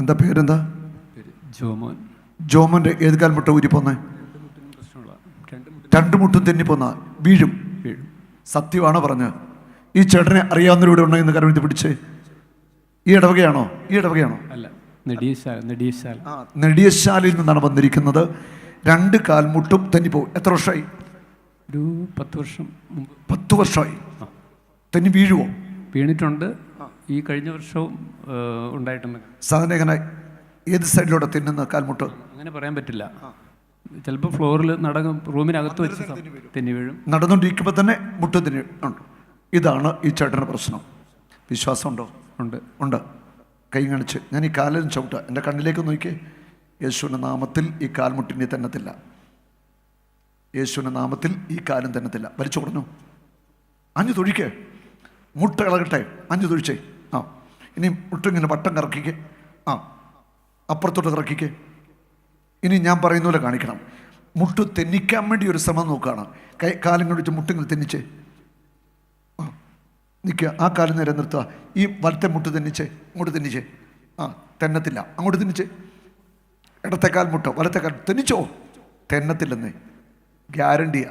എന്താ പേരെന്താ? ജോമോൻ. ജോമോൻ്റെ ഏത് കാൽമുട്ട ഊരിപ്പോന്നേ? രണ്ട് മുട്ടും തെന്നിപ്പോന്ന വീഴും. സത്യമാണോ പറഞ്ഞ്? ഈ ചേട്ടനെ അറിയാവുന്നവരുടെ ഉണ്ടോ എന്ന് കരവിട്ട് പിടിച്ച്. ഈ ഇടവകയാണോ? അല്ല, നെടിയശാല. നെടിയശാലയിൽ നിന്നാണ് വന്നിരിക്കുന്നത്. രണ്ട് കാൽമുട്ടും തെന്നിപ്പോവും. എത്ര വർഷമായി? ഒരു 10 വർഷം. 10 വർഷമായി. തെന്നി വീഴുവോ? വീണിട്ടുണ്ട്. ഈ കഴിഞ്ഞ വർഷവും ഉണ്ടായിട്ടുണ്ട്. സാധാരണ എങ്ങനെ ഏത് സൈഡിലൂടെ തിന്നുന്ന കാൽമുട്ട്? അങ്ങനെ പറയാൻ പറ്റില്ല. ചിലപ്പോൾ ഫ്ലോറിൽ റൂമിനകത്ത് വെച്ച് തെന്നി വീഴും. നടന്നുകൊണ്ടിരിക്കുമ്പോൾ തന്നെ മുട്ട് തെന്നി ഉണ്ട്. ഇതാണ് ഈ ചേട്ടൻ്റെ പ്രശ്നം. വിശ്വാസമുണ്ടോ? ഉണ്ട്. കൈ കാണിച്ച് ഞാൻ ഈ കാലിലും ചവിട്ടുക. എൻ്റെ കണ്ണിലേക്ക് നോക്കിയേ. യേശുവിൻ്റെ നാമത്തിൽ ഈ കാൽമുട്ടിനെ തന്നത്തില്ല. യേശുവിൻ്റെ നാമത്തിൽ ഈ കാലും തന്നത്തില്ല. വലിച്ചു കൊടുന്നു. അഞ്ഞു തൊഴിക്കേ. മുട്ട ഇളകട്ടെ. അഞ്ഞു തൊഴിച്ചേ. ഇനി മുട്ടിങ്ങനെ വട്ടം കറക്കിക്കേ. അപ്പുറത്തോട്ട് കറക്കിക്കേ. ഇനി ഞാൻ പറയുന്ന പോലെ കാണിക്കണം. മുട്ട് തെന്നിക്കാൻ വേണ്ടി ഒരു ശ്രമം നോക്കുകയാണ്. കാലും കണ്ടിട്ട് മുട്ടിങ്ങനെ തെന്നിച്ചേ. നിൽക്കുക. ആ കാലം നേരെ നിർത്തുക. ഈ വലത്തെ മുട്ട് തെന്നിച്ചേ. ഇങ്ങോട്ട് തെന്നിച്ചേ. തെന്നത്തില്ല. അങ്ങോട്ട് തെന്നിച്ചേ. ഇടത്തെ കാൽ മുട്ടോ വലത്തെ കാൽ തെന്നിച്ചോ. തെന്നത്തില്ലെന്നേ. ഗ്യാരണ്ടിയാ.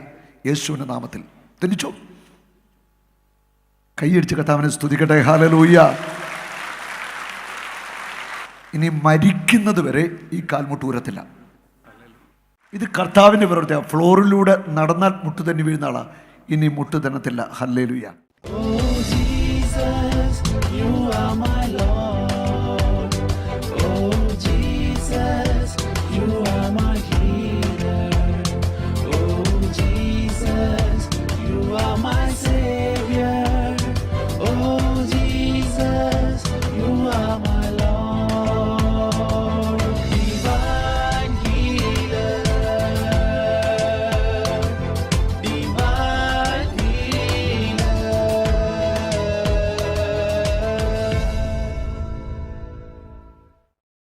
യേശുവിൻ്റെ നാമത്തിൽ തെന്നിച്ചോ. കൈയടിച്ച് കർത്താവിനെ സ്തുതിക്കട്ടെ. ഹല്ലേലൂയ. ഇനി മരിക്കുന്നത് വരെ ഈ കാൽമുട്ട് ഊരത്തില്ല. ഇത് കർത്താവിൻ്റെ പ്രവൃത്തിയാണ്. ഫ്ലോറിലൂടെ നടന്നാൽ മുട്ട് തന്നെ വീഴുന്ന ആളാ. ഇനി മുട്ട് തന്നത്തില്ല. ഹല്ലേലൂയ.